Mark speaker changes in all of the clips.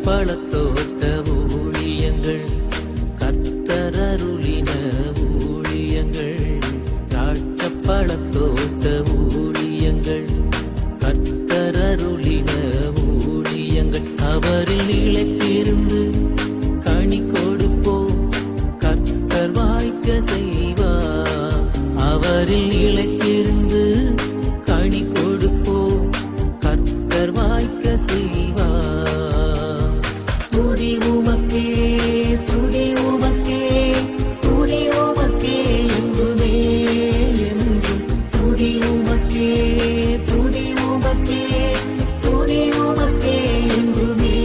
Speaker 1: பழத்தோட்ட ஊழியங்கள் கர்த்தரருளின ஊழியங்கள் திராட்சை பழத்தோட்ட ஊழியங்கள் கர்த்தரருளின ஊழியங்கள் அவரில் நிலைத்திருந்து கனி கொடுப்போம் கர்த்தர் வாய்க்க செய்வார் அவரில் நிலைத்திருந்து கனி கொடுப்போம் கர்த்தர் வாய்க்க செய்வார் துதி உமக்கே துதி உமக்கே துதி உமக்கே என்றுமே என்றும் துதி உமக்கே துதி உமக்கே துதி உமக்கே என்றுமே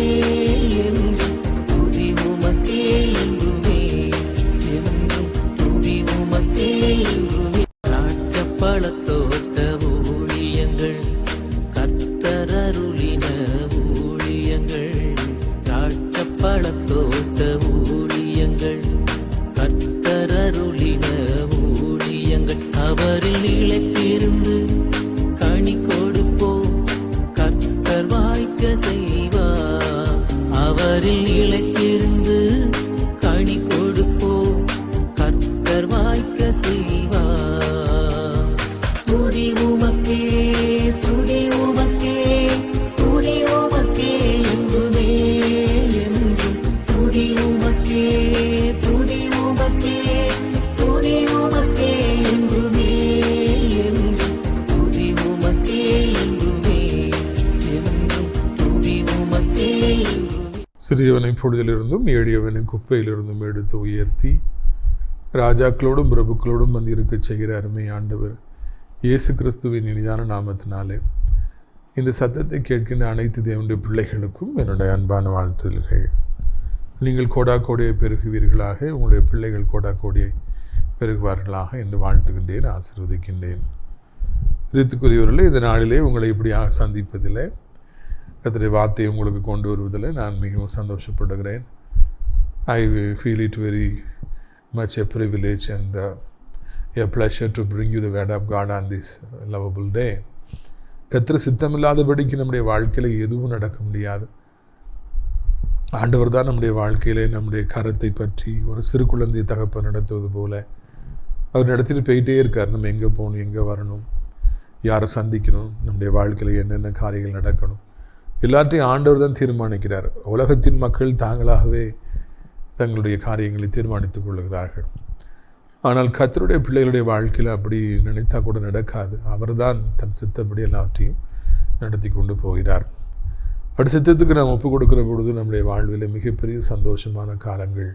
Speaker 1: என்றும் துதி உமக்கே என்றுமே என்றும் துதி உமக்கே என்றுமே திராட்சை பழத்தோட்ட ஊழியங்கள் கர்த்தரருளின ஊழியங்கள் திராட்சை பழத்தோட்ட ஊழியங்கள் கர்த்தரருளின ஊழியங்கள் அவரில் நிலைத்திருந்து கனி கொடுப்போம் கர்த்தர் வாய்க்க செய்வார் அவரில் நிலைத்திருந்து கனி கொடுப்போம் கர்த்தர் வாய்க்க செய்வார் துதி உமக்கே துதி உமக்கே துதி உமக்கே என்றுமே என்றும் துதி உமக்கே துதி உமக்கே துதி உமக்கே என்றுமே என்றும் துதி உமக்கே என்றுமே என்றும் துதி உமக்கே என்றுமே.
Speaker 2: சிறியவனை பொழுதிலிருந்தும் எளியவனை குப்பையிலிருந்தும் எடுத்து உயர்த்தி ராஜாக்களோடும் பிரபுக்களோடும் வந்து இருக்கச் செய்கிற அருமை ஆண்டவர் இயேசு கிறிஸ்துவின் இனிதான நாமத்தினாலே இந்த சத்தத்தை கேட்கின்ற அனைத்து தேவனுடைய பிள்ளைகளுக்கும் என்னுடைய அன்பான வாழ்த்துதல்கள். நீங்கள் கோடா கோடியை பெருகுவீர்களாக, உங்களுடைய பிள்ளைகள் கோடா கோடியை பெருகுவார்களாக என்று வாழ்த்துகின்றேன், ஆசீர்வதிக்கின்றேன். ரித்துக்குரியவர்களே, இந்த நாளிலே உங்களை இப்படியாக சந்திப்பதில் கர்த்தருடைய வார்த்தையை உங்களுக்கு கொண்டு வருவதில் நான் மிகவும் சந்தோஷப்படுகிறேன். I feel it very much a privilege and a pleasure to bring you the word of God on this lovable day. கர்த்தர் சித்தமில்லாதபடிக்கு நம்முடைய வாழ்க்கையில் எதுவும் நடக்க முடியாது. ஆண்டவர் தான் நம்முடைய வாழ்க்கையிலே நம்முடைய கரத்தை பற்றி ஒரு சிறு குழந்தை தகப்பன் நடத்துவது போல அவர் நடத்திட்டு போயிட்டே இருக்கார். நம்ம எங்கே போகணும், எங்கே வரணும், யாரை சந்திக்கணும், நம்முடைய வாழ்க்கையில் என்னென்ன காரியங்கள் நடக்கணும், எல்லாத்தையும் ஆண்டவர் தான் தீர்மானிக்கிறார். உலகத்தின் மக்கள் தாங்களாகவே தங்களுடைய காரியங்களை தீர்மானித்துக் கொள்கிறார்கள். ஆனால் கர்த்தருடைய பிள்ளைகளுடைய வாழ்க்கையில் அப்படி நினைத்தா கூட நடக்காது. அவர்தான் தன் சித்தப்படி எல்லாவற்றையும் நடத்தி கொண்டு போகிறார். அப்படி சித்தத்துக்கு நாம் ஒப்புக் கொடுக்கிற பொழுது நம்முடைய வாழ்வில் மிகப்பெரிய சந்தோஷமான காலங்கள்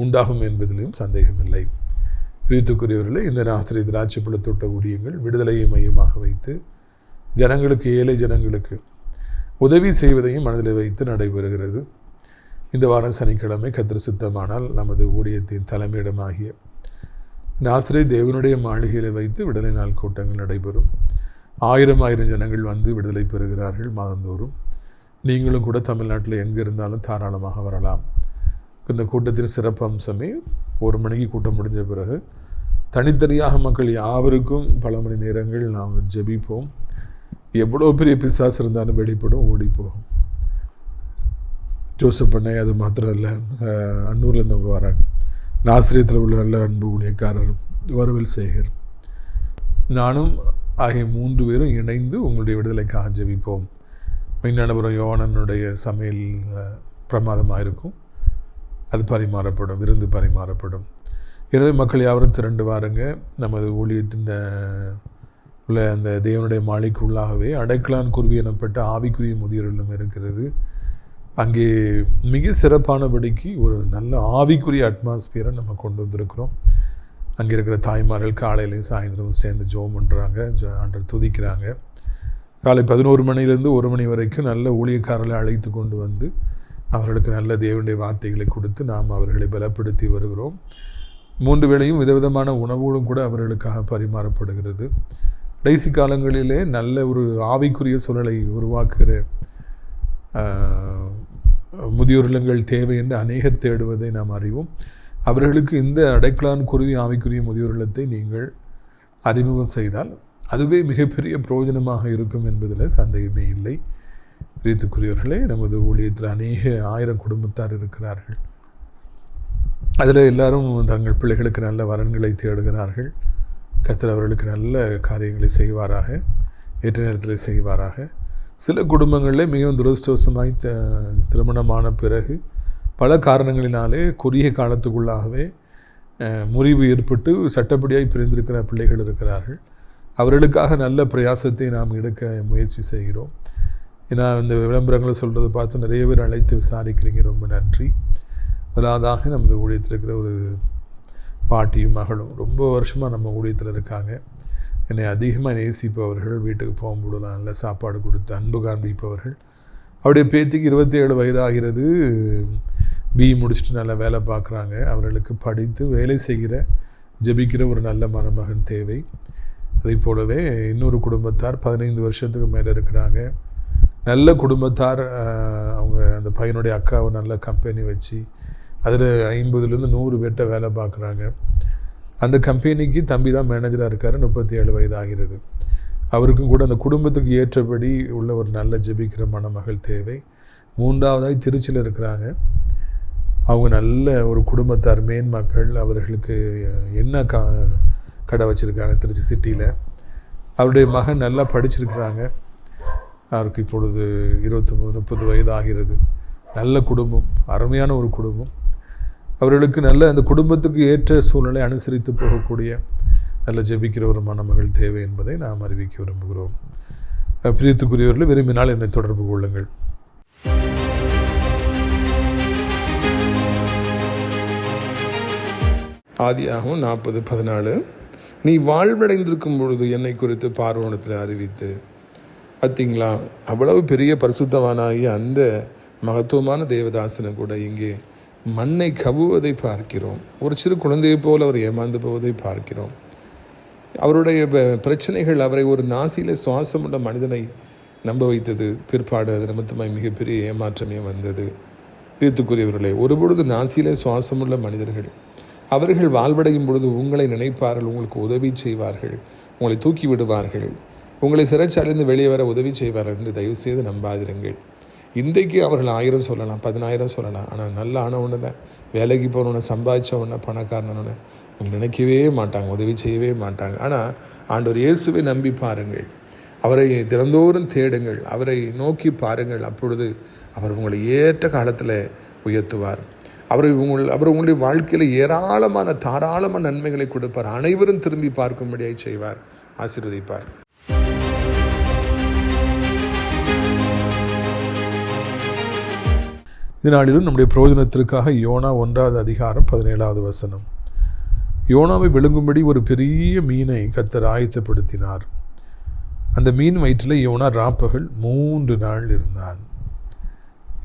Speaker 2: உண்டாகும் என்பதிலும் சந்தேகமில்லை. பிரியத்துக்குரியவர்களே, இந்த ஆஸ்திரிய திராட்சை பழத்தோட்ட ஊழியங்கள் விடுதலையை மையமாக வைத்து ஜனங்களுக்கு, ஏழை ஜனங்களுக்கு உதவி செய்வதையும் மனதில் வைத்து நடைபெறுகிறது. இந்த வாரம் சனிக்கிழமை கர்த்தர் சித்தமானால் நமது ஊழியத்தின் தலைமையிடமாகிய நாசரே தேவனுடைய மாளிகையில் வைத்து விடுதலை நாள் கூட்டங்கள் நடைபெறும். 1000 ஜனங்கள் வந்து விடுதலை பெறுகிறார்கள் மாதந்தோறும். நீங்களும் கூட தமிழ்நாட்டில் எங்கே இருந்தாலும் தாராளமாக வரலாம். இந்த கூட்டத்தின் சிறப்பு அம்சமே 1 மணிக்கு கூட்டம் முடிஞ்ச பிறகு தனித்தனியாக மக்கள் யாவருக்கும் பல மணி நேரங்கள் நாம் ஜெபிப்போம். எவ்வளோ பெரிய பிசாசு இருந்தாலும் வெளிப்படும், ஓடி போகும். ஜோசப் பண்ணை அது மாத்திரம் இல்லை, அன்னூர்லேருந்து அவங்க வராங்க. நாசிரியத்தில் உள்ள நல்ல அன்பு ஊழியக்காரர் வருவல் சேகர், நானும் ஆகிய 3 பேரும் இணைந்து உங்களுடைய விடுதலைக்காக ஜெபிப்போம். மெய்ஞானபுரம் யோவானனுடைய சமையல் பிரமாதமாக இருக்கும். அது பரிமாறப்படும், விருந்து பரிமாறப்படும். எனவே மக்கள் யாவரும் திரண்டு வாருங்க. நமது ஊழியத்தின் உள்ள அந்த தேவனுடைய மாளிகைக்குள்ளாகவே அடைக்கலான் குருவி எனப்பட்ட ஆவிக்குரிய முதியோர்களும் இருக்கிறது. அங்கே மிக சிறப்பானபடிக்கு ஒரு நல்ல ஆவிக்குரிய அட்மாஸ்பியரை நம்ம கொண்டு வந்திருக்கிறோம். அங்கே இருக்கிற தாய்மார்கள் காலையிலையும் சாயந்தரமும் சேர்ந்து ஜெபம் பண்ணுறாங்க, ஆண்டவரை துதிக்கிறாங்க. காலை 11 மணிலேருந்து 1 மணி வரைக்கும் நல்ல ஊழியக்காரர்களை அழைத்து கொண்டு வந்து அவர்களுக்கு நல்ல தேவனுடைய வார்த்தைகளை கொடுத்து நாம் அவர்களை பலப்படுத்தி வருகிறோம். 3 வேளையும் விதவிதமான உணவுகளும் கூட அவர்களுக்காக பரிமாறப்படுகிறது. கடைசி காலங்களிலே நல்ல ஒரு ஆவிக்குரிய சூழலை உருவாக்குகிற முதியோர் இல்லங்கள் தேவை என்று அநேகர் தேடுவதை நாம் அறிவோம். அவர்களுக்கு இந்த அடைக்கலான் குருவி ஆவிக்குரிய முதியோர் இல்லத்தை நீங்கள் அறிமுகம் செய்தால் அதுவே மிகப்பெரிய பிரயோஜனமாக இருக்கும் என்பதில் சந்தேகமே இல்லை. பிரியத்துக்குரியவர்களே, நமது ஊழியத்தில் அநேக 1000 குடும்பத்தார் இருக்கிறார்கள். அதில் எல்லாரும் தங்கள் பிள்ளைகளுக்கு நல்ல வரன்களை தேடுகிறார்கள். கர்த்தர் அவர்களுக்கு நல்ல காரியங்களை செய்வாராக, ஏற்ற நேரத்தில் செய்வாராக. சில குடும்பங்களில் மிகவும் துரதிர்ஷ்டவசமாய் திருமணமான பிறகு பல காரணங்களினாலே குறுகிய காலத்துக்குள்ளாகவே முறிவு ஏற்பட்டு சட்டப்படியாய் பிரிந்திருக்கிற பிள்ளைகள் இருக்கிறார்கள். அவர்களுக்காக நல்ல பிரயாசத்தை நாம் எடுக்க முயற்சி செய்கிறோம். ஏன்னா இந்த விளம்பரங்களை சொல்கிறத பார்த்து நிறைய பேர் அழைத்து விசாரிக்கிறீங்க, ரொம்ப நன்றி. முதலாவதாக நமது ஊழியத்தில் இருக்கிற ஒரு பாட்டியும் மகளும் ரொம்ப வருஷமாக நம்ம ஊழியத்தில் இருக்காங்க. என்னை அதிகமாக நேசிப்பவர்கள், வீட்டுக்கு போகும்போது நல்ல சாப்பாடு கொடுத்து அன்பு காண்பிப்பவர்கள். அவருடைய பேத்திக்கு 27 வயதாகிறது. பிஇ முடிச்சுட்டு நல்லா வேலை பார்க்குறாங்க. அவர்களுக்கு படித்து வேலை செய்கிற ஜெபிக்கிற ஒரு நல்ல மணமகன் தேவை. அதை போலவே இன்னொரு குடும்பத்தார் 15 வருஷத்துக்கு மேலே இருக்கிறாங்க. நல்ல குடும்பத்தார். அவங்க அந்த பையனுடைய அக்காவை நல்ல கம்பெனி வச்சு அதில் 50லேருந்து 100 பேர்கிட்ட வேலை பார்க்குறாங்க. அந்த கம்பெனிக்கு தம்பி தான் மேனேஜராக இருக்கார். 37 வயதாகிறது. அவருக்கும் கூட அந்த குடும்பத்துக்கு ஏற்றபடி உள்ள ஒரு நல்ல ஜெபிக்கிற மணமகள் தேவை. 3வதாய் திருச்சியில் இருக்கிறாங்க. அவங்க நல்ல ஒரு குடும்பத்தார், மேன்மக்கள். அவர்களுக்கு என்ன கடை வச்சுருக்காங்க திருச்சி சிட்டியில். அவருடைய மகன் நல்லா படிச்சிருக்கிறாங்க. அவருக்கு இப்பொழுது 29-30 வயது ஆகிறது. நல்ல குடும்பம், அருமையான ஒரு குடும்பம். அவர்களுக்கு நல்ல அந்த குடும்பத்துக்கு ஏற்ற சூழ்நிலை அனுசரித்து போகக்கூடிய நல்ல ஜெபிக்கிற ஒரு மணமகள் தேவை என்பதை நாம் அறிவிக்க விரும்புகிறோம். பிரியத்துக்குரியவர்கள், விரும்பினால் என்னை தொடர்பு கொள்ளுங்கள். ஆதியாகமம் 40:14. நீ வாழ்வடைந்திருக்கும் பொழுது என்னை குறித்து பார்வோனிடத்தில் அறிவித்து. பார்த்தீங்களா, அவ்வளவு பெரிய பரிசுத்தவானாகிய அந்த மகத்துவமான தேவதாசனை கூட இங்கே மண்ணை கவுவதை பார்க்கிறோம். ஒரு சிறு குழந்தையை போல் அவர் ஏமாந்து போவதை பார்க்கிறோம். அவருடைய பிரச்சனைகள் அவரை ஒரு நாசியில் சுவாசமுள்ள மனிதனை நம்ப வைத்தது. பிற்பாடு அது நிமித்தமாய் மிகப்பெரிய ஏமாற்றமே வந்தது. பிரியத்துக்குரியவர்களே, ஒருபொழுது நாசியிலே சுவாசமுள்ள மனிதர்கள் அவர்கள் வாழ்வடையும் பொழுது உங்களை நினைப்பார்கள், உங்களுக்கு உதவி செய்வார்கள், உங்களை தூக்கி விடுவார்கள், உங்களை சிறைச்சாலைந்து வெளியே வர உதவி செய்வார்கள் என்று தயவு செய்து நம்பாதிருங்கள். இன்றைக்கு அவர்கள் 1000 சொல்லலாம், 10000 சொல்லலாம். ஆனால் நல்ல ஆனவன, வேலைக்கு போனவன, சம்பாதிச்சவன, பணக்காரனவன அவங்க நினைக்கவே மாட்டாங்க, உதவி செய்யவே மாட்டாங்க. ஆனால் ஆண்டவர் இயேசுவை நம்பி பாருங்கள், அவரை தினந்தோறும் தேடுங்கள், அவரை நோக்கி பாருங்கள். அப்பொழுது அவர் உங்களை ஏற்ற காலத்தில் உயர்த்துவார். அவர் உங்களுடைய வாழ்க்கையில் ஏராளமான தாராளமான நன்மைகளை கொடுப்பார். அனைவரும் திரும்பி பார்க்கும்படியாக செய்வார், ஆசீர்வதிப்பார். இதனாலும் நம்முடைய பிரயோஜனத்திற்காக யோனா 1வது அதிகாரம் 17வது வசனம். யோனாவை விழுங்கும்படி ஒரு பெரிய மீனை கர்த்தர் ஆயத்தப்படுத்தினார். அந்த மீன் வயிற்றில் யோனா ராப்பகல் 3 நாள் இருந்தான்.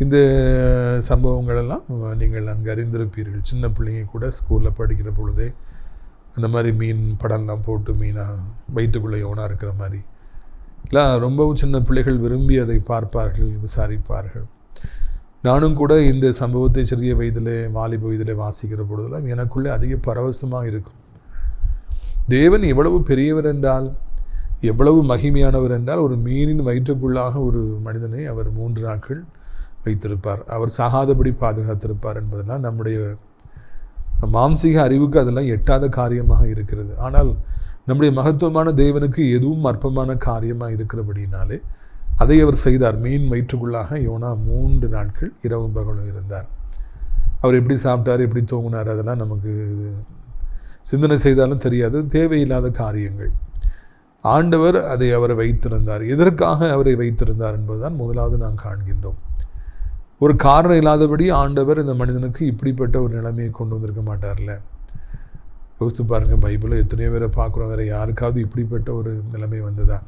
Speaker 2: இந்த சம்பவங்களெல்லாம் நீங்கள் அங்கே அறிந்திருப்பீர்கள். சின்ன பிள்ளைங்க கூட ஸ்கூலில் படிக்கிற பொழுதே அந்த மாதிரி மீன் படம்லாம் போட்டு மீனாக வயிற்றுக்குள்ளே யோனா இருக்கிற மாதிரி இல்லை, ரொம்பவும் சின்ன பிள்ளைகள் விரும்பி அதை பார்ப்பார்கள், விசாரிப்பார்கள். நானும் கூட இந்த சம்பவத்தை சிறிய வயதில், வாலிப வயதில் வாசிக்கிற பொழுதெல்லாம் எனக்குள்ளே அதிக பரவசமாக இருக்கும். தேவன் எவ்வளவு பெரியவர் என்றால், எவ்வளவு மகிமையானவர் என்றால், ஒரு மீனின் வயிற்றுக்குள்ளாக ஒரு மனிதனை அவர் 3 நாட்கள் வைத்திருப்பார். அவர் சாகாதபடி பாதுகாத்திருப்பார் என்பதெல்லாம் நம்முடைய மாம்சீக அறிவுக்கு அதெல்லாம் எட்டாத காரியமாக இருக்கிறது. ஆனால் நம்முடைய மகத்துவமான தேவனுக்கு எதுவும் அற்பமான காரியமாக இருக்கிறபடினாலே அதை அவர் செய்தார். மீன் வயிற்றுக்குள்ளாக யோனா 3 நாட்கள் இரவும் பகலும் இருந்தார். அவர் எப்படி சாப்பிட்டார், எப்படி தூங்கினார், அதெல்லாம் நமக்கு சிந்தனை செய்தாலும் தெரியாது. தேவையில்லாத காரியங்கள். ஆண்டவர் அதை அவரை வைத்திருந்தார். எதற்காக அவரை வைத்திருந்தார் என்பதுதான் முதலாவது நாம் காண்கின்றோம். ஒரு காரணம் இல்லாதபடி ஆண்டவர் இந்த மனிதனுக்கு இப்படிப்பட்ட ஒரு நிலைமையை கொண்டு வந்திருக்க மாட்டார்ல. யோசித்து பாருங்கள், பைபிளில் எத்தனையோ பேரை பார்க்குறோம், வேறு யாருக்காவது இப்படிப்பட்ட ஒரு நிலைமை வந்ததா?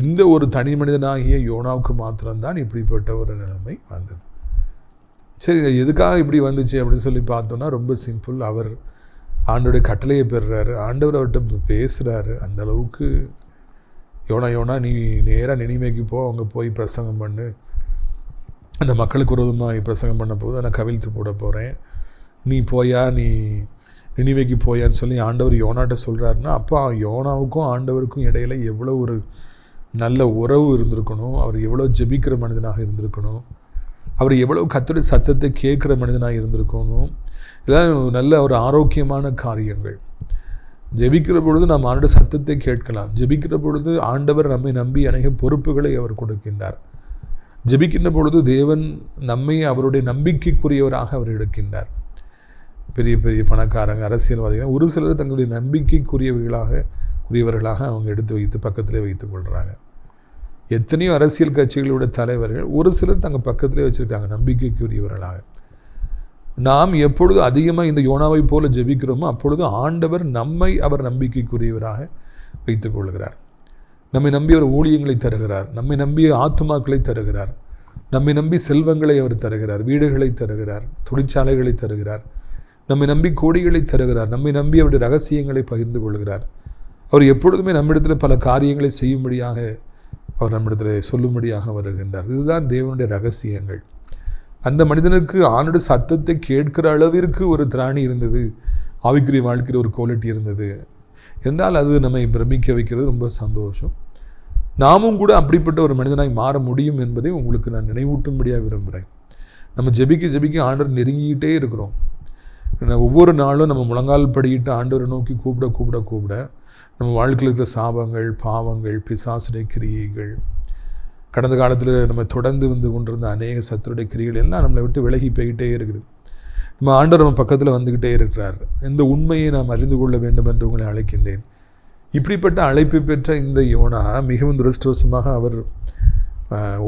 Speaker 2: இந்த ஒரு தனி மனிதனாகிய யோனாவுக்கு மாத்திரம்தான் இப்படிப்பட்ட ஒரு நிலைமை வந்தது. சரி, எதுக்காக இப்படி வந்துச்சு அப்படின்னு சொல்லி பார்த்தோன்னா ரொம்ப சிம்பிள். அவர் ஆண்டோடைய கட்டளையை பெறுறாரு, ஆண்டவர் அவர்கிட்ட பேசுகிறாரு. அந்த அளவுக்கு யோனா நீ நேராக நினிவேக்கு போ, அங்கே போய் பிரசங்கம் பண்ணு, அந்த மக்களுக்கு விரோதமாக பிரசங்கம் பண்ண போது நான் கவிழ்த்து போட போகிறேன், நீ போயா, நீ நினிவேக்கு போயான்னு சொல்லி ஆண்டவர் யோனாட்ட சொல்கிறாருன்னா, அப்போ யோனாவுக்கும் ஆண்டவருக்கும் இடையில் எவ்வளோ ஒரு நல்ல உறவு இருந்திருக்கணும், அவர் எவ்வளோ ஜெபிக்கிற மனிதனாக இருந்திருக்கணும், அவர் எவ்வளோ கர்த்தருடைய சத்தத்தை கேட்குற மனிதனாக இருந்திருக்கணும். இதெல்லாம் நல்ல ஒரு ஆரோக்கியமான காரியங்கள். ஜெபிக்கிற பொழுது நாம் ஆண்டோட சத்தத்தை கேட்கலாம். ஜெபிக்கிற பொழுது ஆண்டவர் நம்மை நம்பி அநேக பொறுப்புகளை அவர் கொடுக்கின்றார். ஜெபிக்கின்ற பொழுது தேவன் நம்மை அவருடைய நம்பிக்கைக்குரியவராக அவர் எடுக்கின்றார். பெரிய பெரிய பணக்காரங்க, அரசியல்வாதிகள் ஒரு சிலர் தங்களுடைய நம்பிக்கைக்குரியவர்களாக அவங்க எடுத்து வைத்து பக்கத்திலே வைத்துக் கொள்கிறாங்க. எத்தனையோ அரசியல் கட்சிகளுடைய தலைவர்கள் ஒரு சிலர் தங்கள் பக்கத்திலே வச்சுருக்காங்க நம்பிக்கைக்குரியவர்களாக. நாம் எப்பொழுது அதிகமாக இந்த யோனாவை போல ஜெபிக்கிறோமோ அப்பொழுது ஆண்டவர் நம்மை அவர் நம்பிக்கைக்குரியவராக வைத்துக் கொள்கிறார். நம்மை நம்பி அவர் ஊழியங்களை தருகிறார், நம்மை நம்பி ஆத்துமாக்களை தருகிறார், நம்மை நம்பி செல்வங்களை அவர் தருகிறார், வீடுகளை தருகிறார், தொழிற்சாலைகளை தருகிறார், நம்மை நம்பி கோடிகளை தருகிறார், நம்மை நம்பி அவருடைய ரகசியங்களை பகிர்ந்து கொள்கிறார். அவர் எப்பொழுதுமே நம்மிடத்தில் பல காரியங்களை செய்யும்படியாக அவர் நம்மிடத்தில் சொல்லும்படியாக வருகின்றார். இதுதான் தேவனுடைய ரகசியங்கள். அந்த மனிதனுக்கு ஆண்டோட சத்தத்தை கேட்கிற அளவிற்கு ஒரு திராணி இருந்தது, ஆவிக்குரிய வாழ்க்கையில் ஒரு குவாலிட்டி இருந்தது என்றால் அது நம்மை பிரமிக்க வைக்கிறது. ரொம்ப சந்தோஷம். நாமும் கூட அப்படிப்பட்ட ஒரு மனிதனாய் மாற முடியும் என்பதை உங்களுக்கு நான் நினைவூட்டும்படியாக விரும்புகிறேன். நம்ம ஜெபிக்க ஆண்டவர் நெருங்கிக்கிட்டே இருக்கிறோம். ஒவ்வொரு நாளும் நம்ம முழங்கால் படிக்கிட்டு ஆண்டவரை நோக்கி கூப்பிட நம்ம வாழ்க்கையில் இருக்கிற சாபங்கள், பாவங்கள், பிசாசுடைய கிரியைகள், கடந்த காலத்தில் நம்ம தொடர்ந்து வந்து கொண்டிருந்த அநேக சத்துருடைய கிரியைகள் எல்லாம் நம்மளை விட்டு விலகி போய்கிட்டே இருக்குது. நம்ம ஆண்டவர் நம்ம பக்கத்தில் வந்துக்கிட்டே இருக்கிறார். இந்த உண்மையை நாம் அறிந்து கொள்ள வேண்டும் என்று உங்களை அழைக்கின்றேன். இப்படிப்பட்ட அழைப்பு பெற்ற இந்த யோனா மிகவும் துரஷ்டவசமாக அவர்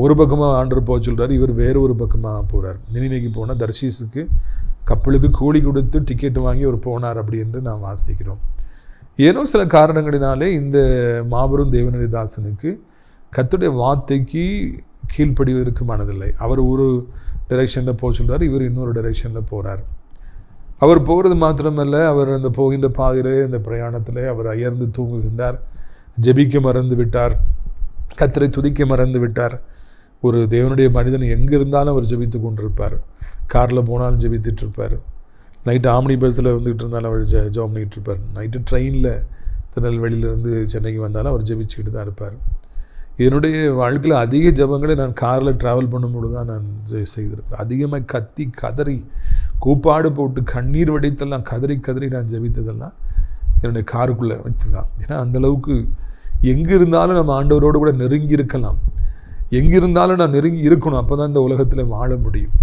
Speaker 2: ஒரு பக்கமாக ஆண்டவர் போக சொல்கிறார், இவர் வேறு ஒரு பக்கமாக போகிறார். நினிவேக்கு போனால் தர்ஷீஸுக்கு கப்பலுக்கு கூலி கொடுத்து டிக்கெட் வாங்கி அவர் போனார் அப்படி என்று நாம் வாசிக்கிறோம். ஏனோ சில காரணங்களினாலே இந்த மாபெரும் தேவனுடைய தாசனுக்கு கர்த்தருடைய வார்த்தைக்கு கீழ்ப்படிவதற்கு மனதில்லை. அவர் ஒரு டைரெக்ஷனில் போக சொல்கிறார், இவர் இன்னொரு டைரெக்ஷனில் போகிறார். அவர் போகிறது மாத்திரமல்ல, அவர் அந்த போகின்ற பாதையிலே அந்த பிரயாணத்தில் அவர் அயர்ந்து தூங்குகின்றார், ஜெபிக்க மறந்து விட்டார், கர்த்தரை துதிக்க மறந்து விட்டார். ஒரு தேவனுடைய மனிதன் எங்கே இருந்தாலும் அவர் ஜெபித்து கொண்டிருப்பார். காரில் போனாலும் ஜெபித்துட்டு இருப்பார், நைட்டு ஆம்னி பஸ்ஸில் வந்துக்கிட்டு இருந்தாலும் அவர் ஜெபம் பண்ணிகிட்டு இருப்பார், நைட்டு ட்ரெயினில் திருநெல்வேலியிலேருந்து சென்னைக்கு வந்தாலும் அவர் ஜெபிச்சுக்கிட்டு தான் இருப்பார். என்னுடைய வாழ்க்கையில் அதிக ஜெபங்களை நான் காரில் ட்ராவல் பண்ணும்போது தான் நான் செய்திருப்பேன். அதிகமாக கத்தி கதறி கூப்பாடு போட்டு கண்ணீர் வடித்தெல்லாம் கதறி நான் ஜெபித்ததெல்லாம் என்னுடைய காருக்குள்ளே வைத்து தான். ஏன்னா அந்தளவுக்கு எங்கே இருந்தாலும் நம்ம ஆண்டவரோடு கூட நெருங்கி இருக்கலாம், எங்கே இருந்தாலும் நான் நெருங்கி இருக்கணும், அப்போ தான் இந்த உலகத்தில் வாழ முடியும்.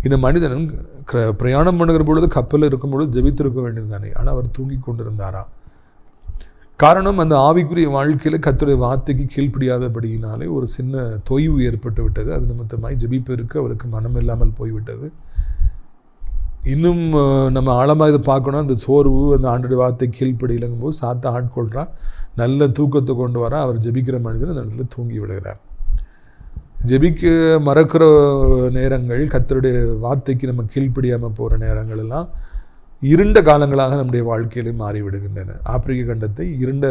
Speaker 2: இந்த மனிதன் பிரயாணம் பண்ணுகிற பொழுது கப்பலில் இருக்கும் பொழுது ஜெபித்திருக்க வேண்டியது தானே, ஆனால் அவர் தூங்கி கொண்டிருந்தாரா? காரணம், அந்த ஆவிக்குரிய வாழ்க்கையில் கர்த்தருடைய வார்த்தைக்கு கீழ்ப்படியாதபடியினாலே ஒரு சின்ன தொய்வு ஏற்பட்டு விட்டது. அது நிமித்தமாய் ஜெபிப்பதற்கு அவருக்கு மனம் இல்லாமல் போய்விட்டது. இன்னும் நம்ம ஆழமாக இதை பார்க்கணும். அந்த சோர்வு, அந்த ஆண்டோடைய வார்த்தை கீழ்ப்படியிலங்கும் போது சாத்த ஆட்கொள்கிறான், நல்ல தூக்கத்தை கொண்டு வர அவர் ஜெபிக்கிற மனிதன் அந்த இடத்துல தூங்கி விடுகிறார். ஜெபிக்க மறக்கிற நேரங்கள், கர்த்தருடைய வார்த்தைக்கு நம்ம கீழ்ப்படியாமல் போகிற நேரங்கள் எல்லாம் இருண்ட காலங்களாக நம்முடைய வாழ்க்கையிலே மாறிவிடுகின்றன. ஆப்பிரிக்க கண்டத்தை இருண்ட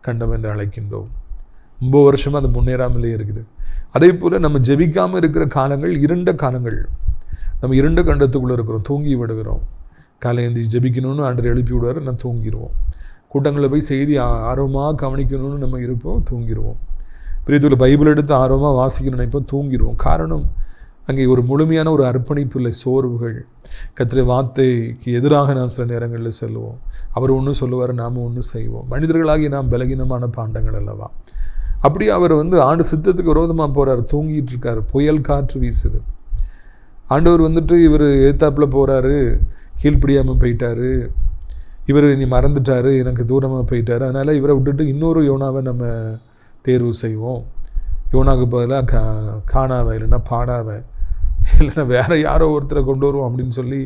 Speaker 2: கண்டம் என்று அழைக்கின்றோம். 9 வருஷமாக அது முன்னேறாமலே இருக்குது. அதே போல் நம்ம ஜெபிக்காமல் இருக்கிற காலங்கள் இருண்ட காலங்கள். நம்ம இருண்ட கண்டத்துக்குள்ளே இருக்கிறோம், தூங்கி விடுகிறோம். காலையந்தி ஜெபிக்கணும்னு ஆண்டவர் எழுப்பி விடுவார், நான் தூங்கிடுவோம். கூட்டங்களில் போய் செய்தி ஆர்வமாக கவனிக்கணும்னு நம்ம இருப்போம், தூங்கிடுவோம். பிரியத்தில் பைபிள் எடுத்து ஆர்வமாக வாசிக்கணும்னு நினைப்போம், தூங்கிடுவோம். காரணம், அங்கே ஒரு முழுமையான ஒரு அர்ப்பணிப்பு இல்லை. சோர்வுகள், கர்த்தருடைய வார்த்தைக்கு எதிராக நாம் சில நேரங்களில் செல்வோம். அவர் ஒன்று சொல்லுவார், நாம் ஒன்று செய்வோம். மனிதர்களாகி நாம் பலகீனமான பாண்டங்கள் அல்லவா? அப்படி அவர் ஆண்டு சித்தத்துக்கு விரோதமாக போகிறார், தூங்கிட்டு இருக்கார். புயல் காற்று வீசுது. ஆண்டவர் இவர் ஏத்தாப்பில் போகிறாரு, கீழ்ப்படியாமல் போயிட்டாரு, இவர் இனி மறந்துட்டார், எனக்கு தூரமாக போயிட்டார், அதனால் இவரை விட்டுட்டு இன்னொரு யோனாவை நம்ம தேர்வு செய்வோம். யோனாவுக்கு பதிலாக காணாவை, இல்லைன்னா பாடாவை, இல்லைன்னா வேறு யாரோ ஒருத்தரை கொண்டு வருவோம் அப்படின்னு சொல்லி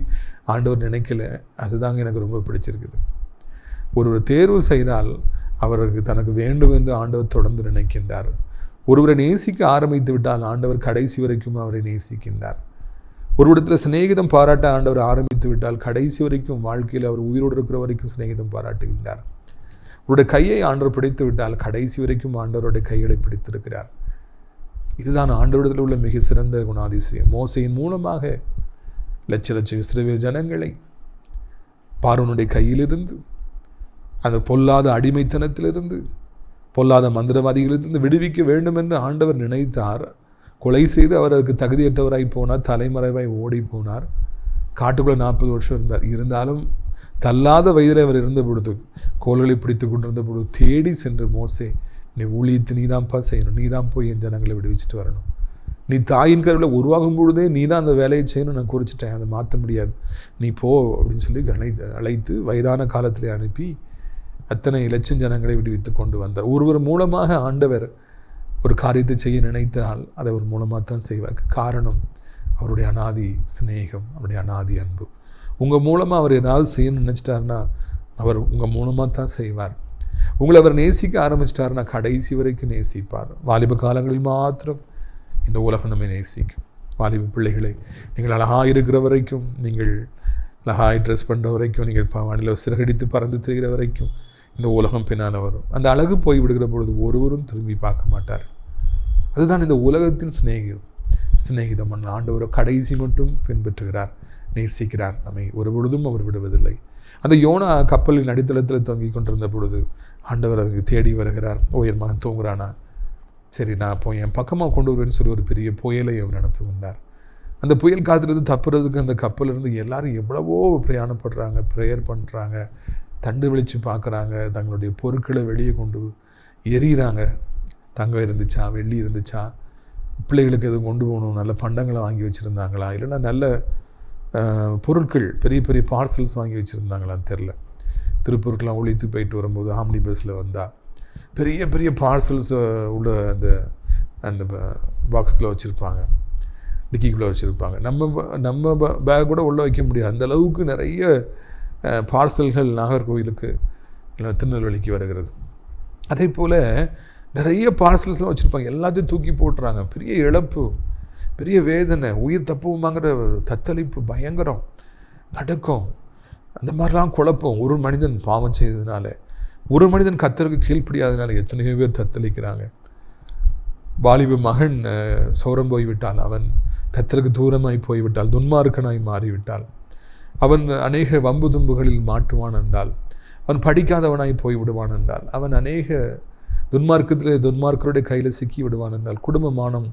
Speaker 2: ஆண்டவர் நினைக்கல. அதுதாங்க எனக்கு ரொம்ப பிடிச்சிருக்குது. ஒருவர் தேர்வு செய்தால் அவருக்கு தனக்கு வேண்டும் என்று ஆண்டவர் தொடர்ந்து நினைக்கின்றார். ஒருவரை நேசிக்க ஆரம்பித்து விட்டால் ஆண்டவர் கடைசி வரைக்கும் அவரை நேசிக்கின்றார். ஒரு இடத்துல சிநேகிதம் பாராட்ட ஆண்டவர் ஆரம்பித்து விட்டால் கடைசி வரைக்கும் வாழ்க்கையில் அவர் உயிரோடு இருக்கிற வரைக்கும் சிநேகிதம் பாராட்டுகின்றார். அவருடைய கையை ஆண்டவர் பிடித்து விட்டால் கடைசி வரைக்கும் ஆண்டவருடைய கைகளை பிடித்திருக்கிறார். இதுதான் ஆண்டவரிடத்தில் உள்ள மிக சிறந்த குணாதிசயம். மோசையின் மூலமாக லட்ச இஸ்ரவேல் ஜனங்களை பார்வோனுடைய கையிலிருந்து, அந்த பொல்லாத அடிமைத்தனத்திலிருந்து பொல்லாத மந்திரவாதிகளிலிருந்து விடுவிக்க வேண்டும் என்று ஆண்டவர் நினைத்தார். கொலை செய்து அவர் அதுக்கு தகுதியற்றவராய் போனார், தலைமறைவாய் ஓடி போனார். காட்டுக்குள்ளே 40 வருஷம் இருந்தார். இருந்தாலும் தள்ளாத வயதில் அவர் இருந்த பொழுது, கோல்களை பிடித்து கொண்டிருந்த பொழுது தேடி சென்று, மோசே நீ ஊழியத்தை நீதான்ப்பா செய்யணும், நீதான் போய் என் ஜனங்களை விடுவிச்சுட்டு வரணும், நீ தாயின் கருவில் உருவாகும் பொழுதே நீ தான் அந்த வேலையை செய்யணும், நான் குறிச்சிட்டேன், அதை மாற்ற முடியாது, நீ போ அப்படின்னு சொல்லி அழைத்து வயதான காலத்திலே அனுப்பி அத்தனை லட்சம் ஜனங்களை விடுவித்து கொண்டு வந்தார். ஒருவர் மூலமாக ஆண்டவர் ஒரு காரியத்தை செய்ய நினைத்தால் அதை ஒரு மூலமாக தான் செய்வார். காரணம் அவருடைய அநாதி சிநேகம், அவருடைய அநாதி அன்பு. உங்கள் மூலமாக அவர் ஏதாவது செய்யணும்னு நினச்சிட்டாருன்னா அவர் உங்கள் மூலமாக தான் செய்வார். உங்களை அவர் நேசிக்க ஆரம்பிச்சிட்டாருன்னா கடைசி வரைக்கும் நேசிப்பார். வாலிப காலங்களில் மாத்திரம் இந்த உலகம் நம்மை நேசிக்கும். வாலிப பிள்ளைகளை, நீங்கள் அழகாக இருக்கிற வரைக்கும், நீங்கள் அழகாக ட்ரெஸ் பண்ணுற வரைக்கும், நீங்கள் வானிலை சிறகடித்து பறந்து திரிகிற வரைக்கும் இந்த உலகம் பின்னால் வரும். அந்த அழகு போய் விடுகிற பொழுது ஒருவரும் திரும்பி பார்க்க மாட்டார். அதுதான் இந்த உலகத்தின் சிநேகிதம். ஆண்டவர் கடைசி மட்டும் பின்பற்றுகிறார், நேசிக்கிறார். நம்மை ஒரு பொழுதும் அவர் விடுவதில்லை. அந்த யோனா கப்பலின் அடித்தளத்தில் தொங்கி கொண்டிருந்த பொழுது ஆண்டவர் அதுக்கு தேடி வருகிறார். என் மகன் தூங்குறானா, சரி நான் அப்போ என் பக்கமாக கொண்டு வருவேன்னு சொல்லி ஒரு பெரிய புயலை அவர் அனுப்பி கொண்டார். அந்த புயல் காத்திருந்து தப்புறதுக்கு அந்த கப்பலிருந்து எல்லாரும் எவ்வளவோ பிரயாணப்படுறாங்க, ப்ரேயர் பண்ணுறாங்க, தண்டு விழித்து பார்க்குறாங்க, தங்களுடைய பொருட்களை வெளியே கொண்டு எறிகிறாங்க. தங்கம் இருந்துச்சா, வெள்ளி இருந்துச்சா, பிள்ளைகளுக்கு எதுவும் கொண்டு போகணும், நல்ல பண்டங்களை வாங்கி வச்சுருந்தாங்களா, இல்லைன்னா நல்ல பொருட்கள் பெரிய பெரிய பார்சல்ஸ் வாங்கி வச்சுருந்தாங்களான்னு தெரில. திருப்பூருக்கெலாம் ஒழித்து போயிட்டு வரும்போது ஆம்னி பஸ்ஸில் வந்தால் பெரிய பெரிய பார்சல்ஸ் உள்ள அந்த அந்த பாக்ஸ்குள்ளே வச்சுருப்பாங்க, டிக்கிக்குள்ளே வச்சுருப்பாங்க. நம்ம பேக் கூட உள்ளே வைக்க முடியாது, அந்தளவுக்கு நிறைய பார்சல்கள் நாகர்கோவிலுக்கு இல்லை திருநெல்வேலிக்கு வருகிறது. அதே போல் நிறைய பார்சல்ஸ்லாம் வச்சுருப்பாங்க, எல்லாத்தையும் தூக்கி போட்டுறாங்க. பெரிய இழப்பு, பெரிய வேதனை, உயிர் தப்புமாங்கிற தத்தளிப்பு, பயங்கரம், நடுக்கம், அந்த மாதிரிலாம் குழப்பம். ஒரு மனிதன் பாவம் செய்ததுனால, ஒரு மனிதன் கர்த்தருக்கு கீழ்ப்படியாததுனால எத்தனையோ பேர் தத்தளிக்கிறாங்க. வாலிப மகன் சோரம் போய்விட்டால், அவன் கர்த்தருக்கு தூரமாய் போய்விட்டால், துன்மார்க்கனாய் மாறிவிட்டால், அவன் அநேக வம்பு தும்புகளில் மாட்டுவான் என்றால், அவன் படிக்காதவனாய் போய்விடுவான் என்றால், அவன் அநேக துன்மார்க்கருடைய கையில் சிக்கி விடுவான் என்றால், குடும்பமானம்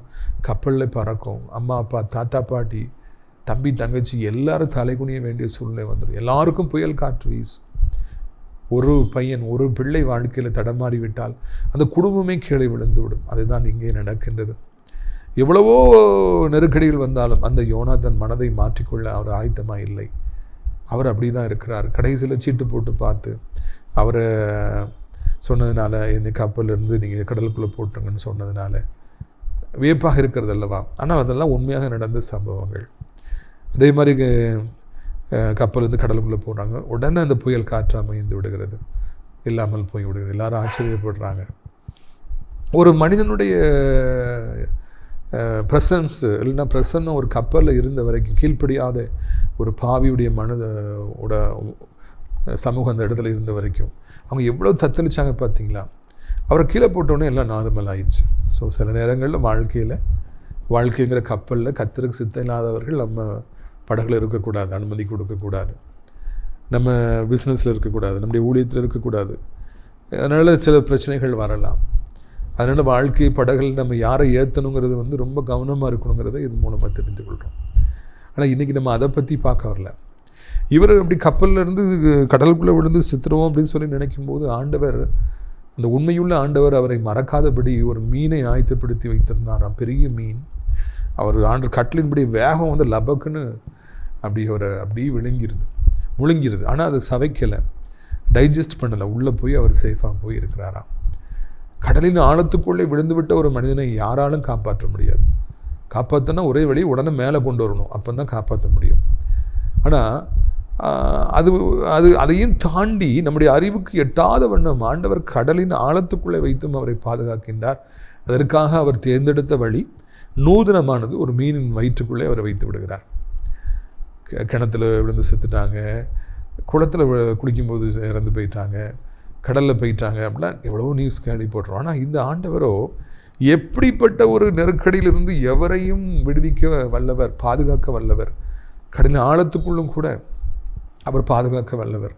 Speaker 2: கப்பலில் பறக்கும். அம்மா அப்பா, தாத்தா பாட்டி, தம்பி தங்கச்சி எல்லாரும் தலைகுனிய வேண்டிய சூழ்நிலை வந்துடும். எல்லாருக்கும் புயல் காற்று வீசும். ஒரு பையன், ஒரு பிள்ளை வாழ்க்கையில் தடமாறி விட்டால் அந்த குடும்பமே கீழே விழுந்து விடும். அதுதான் இங்கே நடக்கின்றது. எவ்வளவோ நெருக்கடிகள் வந்தாலும் அந்த யோனா தன் மனதை மாற்றிக்கொள்ள அவர் ஆயத்தமாக இல்லை. அவர் அப்படி தான் இருக்கிறார். கடைசியில் சீட்டு போட்டு பார்த்து அவரை சொன்னதுனால, என்னை கப்பலிருந்து நீங்கள் கடலுக்குள்ளே போட்டுருங்கன்னு சொன்னதுனால வியப்பாக இருக்கிறது அல்லவா? ஆனால் அதெல்லாம் உண்மையாக நடந்த சம்பவங்கள். அதே மாதிரி கப்பலேருந்து கடலுக்குள்ளே போடுறாங்க. உடனே அந்த புயல் காற்று அமைந்து விடுகிறது, இல்லாமல் போய் விடுகிறது. எல்லாரும் ஆச்சரியப்படுறாங்க. ஒரு மனிதனுடைய ப்ரெசன்ஸ் இல்லைன்னா பிரசன்னம் ஒரு கப்பலில் இருந்த வரைக்கும், கீழ்ப்படியாத ஒரு பாவியுடைய மனதோட சமூகம் அந்த இடத்துல இருந்த வரைக்கும் அவங்க எவ்வளோ தத்தளிச்சாங்க பார்த்தீங்களா? அவரை கீழே போட்டோன்னே எல்லாம் நார்மல் ஆயிடுச்சு. ஸோ சில நேரங்களில் வாழ்க்கைங்கிற கப்பலில் கர்த்தருக்கு சித்தம் இல்லாதவர்கள் நம்ம படகுல இருக்கக்கூடாது, அனுமதி கொடுக்கக்கூடாது, நம்ம பிஸ்னஸில் இருக்கக்கூடாது, நம்முடைய ஊழியத்தில் இருக்கக்கூடாது. அதனால் சில பிரச்சனைகள் வரலாம். அதனால் வாழ்க்கை படகுகள் நம்ம யாரை ஏற்றணுங்கிறது ரொம்ப கவனமாக இருக்கணுங்கிறத இது மூலமாக தெரிந்து கொள்கிறோம். ஆனால் இன்றைக்கி நம்ம அதை பற்றி பார்க்க வரல. இவர் அப்படி கப்பலில் இருந்து கடலுக்குள்ளே விழுந்து சித்திரவோம் அப்படின்னு சொல்லி நினைக்கும்போது ஆண்டவர், அந்த உண்மையுள்ள ஆண்டவர் அவரை மறக்காதபடி ஒரு மீனை ஆயத்தப்படுத்தி வைத்திருந்தாராம், பெரிய மீன். அவர் கட்டலின்படி வேகம் லபக்குன்னு அவரை அப்படியே முழுங்கிருது. ஆனால் அதை சவைக்கலை, டைஜஸ்ட் பண்ணலை, உள்ளே போய் அவர் சேஃபாக போய் இருக்கிறாராம். கடலின் ஆழத்துக்குள்ளே விழுந்து விட்ட ஒரு மனிதனை யாராலும் காப்பாற்ற முடியாது. காப்பாற்றினா ஒரே வழி, உடனே மேலே கொண்டு வரணும், அப்போ தான் காப்பாற்ற முடியும். ஆனால் அதையும் தாண்டி நம்முடைய அறிவுக்கு எட்டாத வண்ணம் ஆண்டவர் கடலின் ஆழத்துக்குள்ளே வைத்தும் அவரை பாதுகாக்கின்றார். அதற்காக அவர் தேர்ந்தெடுத்த வழி நூதனமானது. ஒரு மீனின் வயிற்றுக்குள்ளே அவரை வைத்து விடுகிறார். கிணத்துல விழுந்து செத்துட்டாங்க, குளத்தில் குளிக்கும்போது இறந்து போயிட்டாங்க, கடலில் போயிட்டாங்க, அப்படிலாம் எவ்வளோ நியூஸ் கேள்விப்படுறோம். ஆனால் இந்த ஆண்டவரோ எப்படிப்பட்ட ஒரு நெருக்கடியிலிருந்து எவரையும் விடுவிக்க வல்லவர், பாதுகாக்க வல்லவர். கடலின் ஆழத்துக்குள்ளும் கூட அவர் பாதுகாக்க வல்லவர்.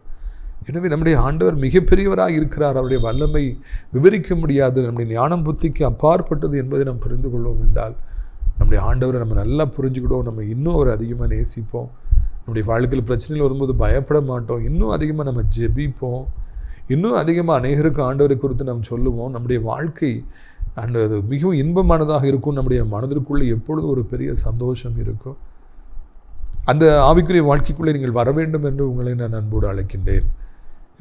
Speaker 2: எனவே நம்முடைய ஆண்டவர் மிகப்பெரியவராக இருக்கிறார். அவருடைய வல்லமை விவரிக்க முடியாது, நம்முடைய ஞானம் புத்திக்கு அப்பாற்பட்டது என்பதை நாம் புரிந்து கொள்வோம் என்றால் நம்முடைய ஆண்டவரை நம்ம நல்லா புரிஞ்சுக்கிடுவோம். நம்ம இன்னும் அவரை அதிகமாக நேசிப்போம். நம்முடைய வாழ்க்கையில் பிரச்சனைகள் வரும்போது பயப்பட மாட்டோம். இன்னும் அதிகமாக நம்ம ஜெபிப்போம். இன்னும் அதிகமாக அநேகருக்கு ஆண்டவரை குறித்து நாம் சொல்லுவோம். நம்முடைய வாழ்க்கை அது மிகவும் இன்பமானதாக இருக்கும். நம்முடைய மனதிற்குள்ளே எப்பொழுதும் ஒரு பெரிய சந்தோஷம் இருக்கும். அந்த ஆவிக்குரிய வாழ்க்கைக்குள்ளே நீங்கள் வர வேண்டும் என்று உங்களை நான் அன்போடு அழைக்கின்றேன்.